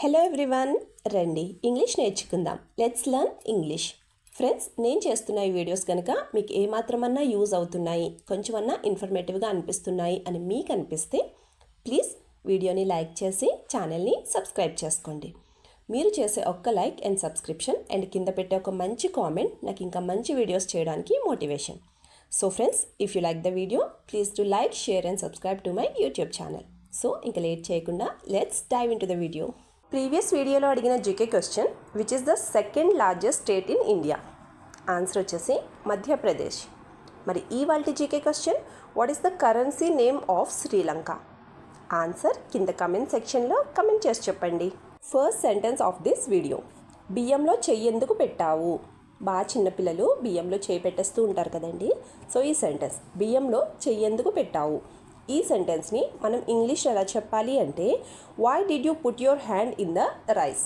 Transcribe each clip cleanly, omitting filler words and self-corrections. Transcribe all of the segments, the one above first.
Hello everyone, రండి English నేర్చుకుందాం. Let's learn English. Friends, నేను చేస్తున్న ఈ వీడియోస్ కనుక మీకు ఏమాత్రమన్నా యూజ్ అవుతున్నాయి, కొంచెమన్నా ఇన్ఫర్మేటివ్గా అనిపిస్తున్నాయి అని మీకు అనిపిస్తే ప్లీజ్ వీడియోని లైక్ చేసి ఛానల్ని సబ్స్క్రైబ్ చేసుకోండి. మీరు చేసే ఒక్క లైక్ అండ్ సబ్స్క్రిప్షన్ అండ్ కింద పెట్టే ఒక మంచి కామెంట్ నాకు ఇంకా మంచి వీడియోస్ చేయడానికి motivation. So friends, if you like the video please do like, share and subscribe to my YouTube channel. So ఇంకా లేట్ చేయకుండా let's dive in to the video. Previous వీడియోలో అడిగిన GK question, which is the second largest state in India? Answer వచ్చేసి మధ్యప్రదేశ్. మరి ఇవాల్టి GK question, what is the currency name of Sri Lanka? ఆన్సర్ కింద comment సెక్షన్లో కమెంట్ చేసి చెప్పండి. First sentence of this video, బియ్యంలో చెయ్యి ఎందుకు పెట్టావు? బాగా చిన్నపిల్లలు బియ్యంలో చేయి పెట్టేస్తూ ఉంటారు కదండి. సో ఈ సెంటెన్స్, బియ్యంలో చెయ్యి ఎందుకు పెట్టావు, ఈ సెంటెన్స్ని మనం ఇంగ్లీష్లో ఎలా చెప్పాలి అంటే, why did you put your hand in the rice?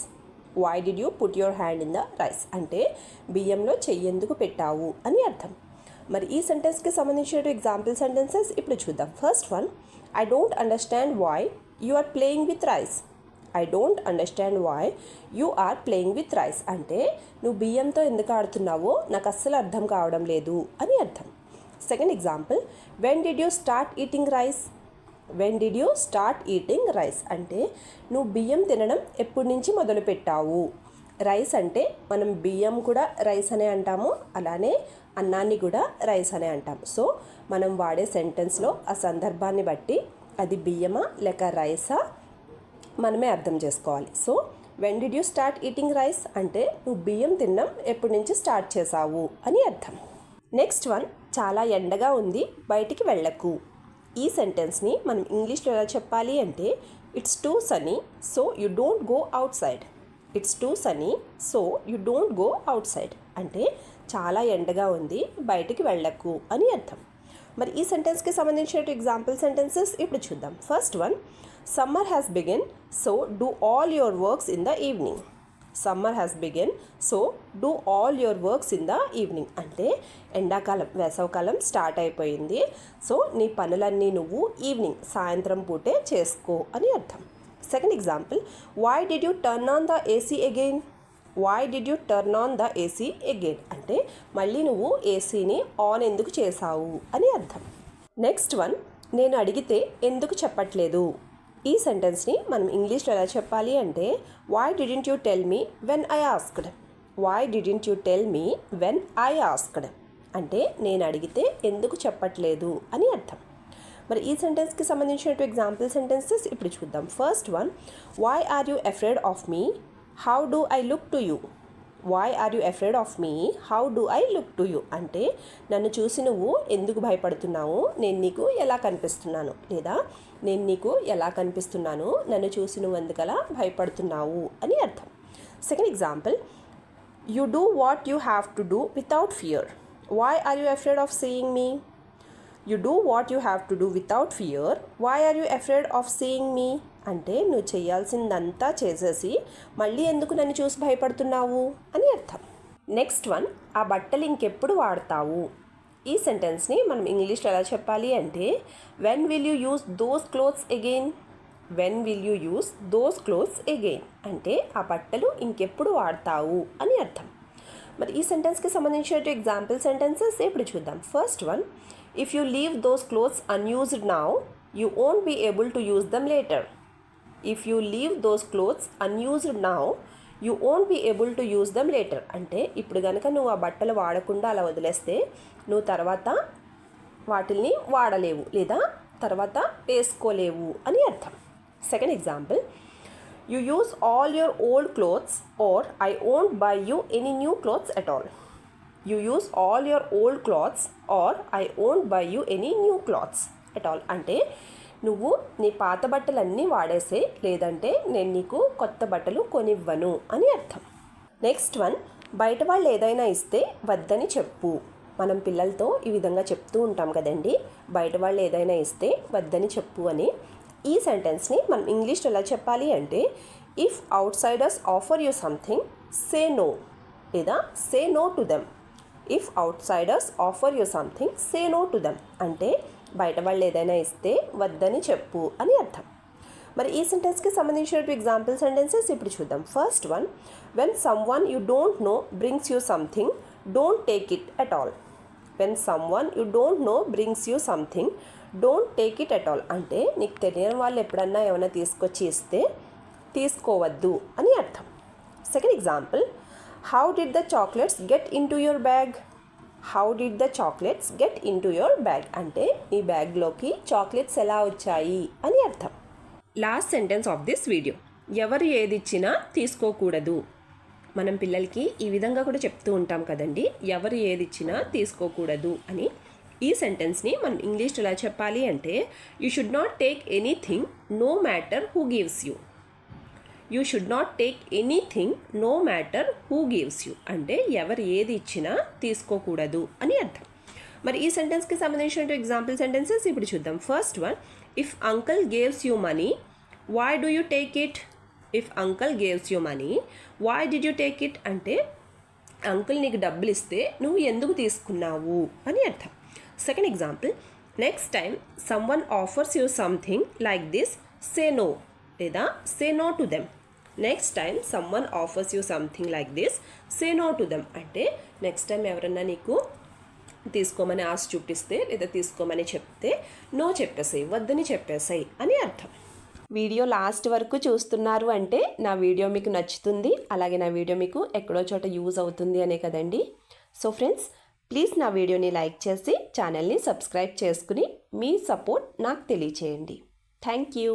Why did you put your hand in the rice అంటే బియ్యంలో చెయ్యి ఎందుకు పెట్టావు అని అర్థం. మరి ఈ సెంటెన్స్కి సంబంధించిన ఎగ్జాంపుల్ సెంటెన్సెస్ ఇప్పుడు చూద్దాం. First one, I don't understand why you are playing with rice. I don't understand why you are playing with rice అంటే నువ్వు బియ్యంతో ఎందుకు ఆడుతున్నావో నాకు అస్సలు అర్థం కావడం లేదు అని అర్థం. Second example, when did you start eating rice? When did you start eating rice అంటే నువ్వు బియ్యం తినడం ఎప్పటి నుంచి మొదలు పెట్టావు? రైస్ అంటే మనం బియ్యం కూడా రైస్ అనే అంటాము, అలానే అన్నాన్ని కూడా రైస్ అనే అంటాము. సో మనం వాడే సెంటెన్స్లో ఆ సందర్భాన్ని బట్టి అది బియ్యమా లేక రైసా మనమే అర్థం చేసుకోవాలి. So when did you start eating rice అంటే నువ్వు బియ్యం తినడం ఎప్పటి నుంచి స్టార్ట్ చేసావు అని అర్థం. నెక్స్ట్ వన్, చాలా ఎండగా ఉంది, బయటికి వెళ్ళకు. ఈ సెంటెన్స్ని మనం ఇంగ్లీష్లో ఎలా చెప్పాలి అంటే, it's two Sunny so you don't go out side. It's two Sunny so you don't go out side అంటే చాలా ఎండగా ఉంది, బయటికి వెళ్ళకు అని అర్థం. మరి ఈ సెంటెన్స్కి సంబంధించిన ఎగ్జాంపుల్ సెంటెన్సెస్ ఇప్పుడు చూద్దాం. First one, summer has begin so do all your works in the evening. Summer has begin so do all your works in the evening అంటే ఎండాకాలం, వేసవకాలం స్టార్ట్ అయిపోయింది, సో నీ పనులన్నీ నువ్వు ఈవినింగ్, సాయంత్రం పూటే చేసుకో అని అర్థం. Second example, why did you turn on the AC again? Why did you turn on the AC again అంటే మళ్ళీ నువ్వు ఏసీని ఆన్ ఎందుకు చేసావు అని అర్థం. నెక్స్ట్ వన్, నేను అడిగితే ఎందుకు చెప్పట్లేదు? ఈ సెంటెన్స్ని మనం ఇంగ్లీష్లో ఎలా చెప్పాలి అంటే, why didn't you tell me when I asked? Why didn't you tell me when I asked అంటే నేను అడిగితే ఎందుకు చెప్పట్లేదు అని అర్థం. మరి ఈ సెంటెన్స్కి సంబంధించిన ఎగ్జాంపుల్ సెంటెన్సెస్ ఇప్పుడు చూద్దాం. First one, why are you afraid of me? How do I look to you? Why are you afraid of me? How do I look to you అంటే నన్ను చూసి నువ్వు ఎందుకు భయపడుతున్నావు, నేను నీకు ఎలా కనిపిస్తున్నాను, లేదా నేను నీకు ఎలా కనిపిస్తున్నాను, నన్ను చూసి నువ్వు ఎందుకలా భయపడుతున్నావు అని అర్థం. Second example, you do what you have to do without fear. Why are you afraid of seeing me? You do what you have to do without fear. Why are you afraid of seeing me అంటే నువ్వు చేయాల్సిందంతా చేసేసి మళ్ళీ ఎందుకు నన్ను చూసి భయపడుతున్నావు అని అర్థం. నెక్స్ట్ వన్, ఆ బట్టలు ఇంకెప్పుడు వాడతావు? ఈ సెంటెన్స్ని మనం ఇంగ్లీష్లో ఎలా చెప్పాలి అంటే, when will you use those clothes again? When will you use those clothes again అంటే ఆ బట్టలు ఇంకెప్పుడు వాడతావు అని అర్థం. మరి ఈ సెంటెన్స్కి సంబంధించిన ఎగ్జాంపుల్ సెంటెన్సెస్ ఇప్పుడు చూద్దాం. First one, if you leave those clothes unused now you won't be able to use them later. If you leave those clothes unused now you won't be able to use them later అంటే ఇప్పుడు కనుక నువ్వు ఆ బట్టలు వాడకుండా అలా వదిలేస్తే నువ్వు తర్వాత వాటిల్ని వాడలేవు లేదా తర్వాత వేసుకోలేవు అని అర్థం. Second example, you use all your old clothes or I won't buy you any new clothes at all. You use all your old clothes or I won't buy you any new clothes at all అంటే నువ్వు నీ పాత బట్టలన్నీ వాడేసే, లేదంటే నేను నీకు కొత్త బట్టలు కొనివ్వను అని అర్థం. నెక్స్ట్ వన్, బయట వాళ్ళు ఏదైనా ఇస్తే వద్దని చెప్పు. మనం పిల్లలతో ఈ విధంగా చెప్తూ ఉంటాం కదండి, బయట వాళ్ళు ఏదైనా ఇస్తే వద్దని చెప్పు అని. ఈ సెంటెన్స్ని మనం ఇంగ్లీష్లో ఎలా చెప్పాలి అంటే, if outsiders offer you something say no లేదా say no to them. If outsiders offer you something say no to them అంటే బయట వాళ్ళు ఏదైనా ఇస్తే వద్దని చెప్పు అని అర్థం. మరి ఈ సెంటెన్స్కి సంబంధించిన ఎగ్జాంపుల్ సెంటెన్సెస్ ఇప్పుడు చూద్దాం. First one, when some one you don't know brings you something, don't take it at all. When some one you don't know brings you something, don't take it at all అంటే నీకు తెలియని వాళ్ళు ఎప్పుడన్నా ఏమైనా తీసుకొచ్చి ఇస్తే తీసుకోవద్దు అని అర్థం. Second example, how did the chocolates get in to your bag. How did the chocolates get in to your bag అంటే ఈ బ్యాగ్లోకి చాక్లెట్స్ ఎలా వచ్చాయి అని అర్థం. Last sentence of this video, ఎవరు ఏది ఇచ్చినా తీసుకోకూడదు. మనం పిల్లలకి ఈ విధంగా కూడా చెప్తూ ఉంటాం కదండి, ఎవరు ఏది ఇచ్చినా తీసుకోకూడదు అని. ఈ సెంటెన్స్ని మనం ఇంగ్లీష్లో ఎలా చెప్పాలి అంటే, you should not take anything no matter who gives you. You should not take anything no matter who gives you అంటే ఎవరు ఏది ఇచ్చినా తీసుకోకూడదు అని అర్థం. మరి ఈ సెంటెన్స్కి సంబంధించిన ఎగ్జాంపుల్ సెంటెన్సెస్ ఇప్పుడు చూద్దాం. First one, if uncle gaves you money, why do you take it. If uncle gaves you money, why did you take it అంటే అంకుల్ నీకు డబ్బులు ఇస్తే నువ్వు ఎందుకు తీసుకున్నావు అని అర్థం. Second example, next time someone offers you something like this, say no లేదా say no to them. Next time someone offers you something like this, say no to them అంటే నెక్స్ట్ టైం ఎవరన్నా నీకు తీసుకోమని ఆశ చూపిస్తే లేదా తీసుకోమని చెప్తే no చెప్పేసాయి, వద్దని చెప్పేసాయి అని అర్థం. వీడియో లాస్ట్ వరకు చూస్తున్నారు అంటే నా వీడియో మీకు నచ్చుతుంది, అలాగే నా వీడియో మీకు ఎక్కడో చోట యూజ్ అవుతుంది అనే కదండి. సో ఫ్రెండ్స్, ప్లీజ్ నా వీడియోని లైక్ చేసి ఛానల్ని సబ్స్క్రైబ్ చేసుకుని మీ సపోర్ట్ నాకు తెలియచేయండి. Thank you.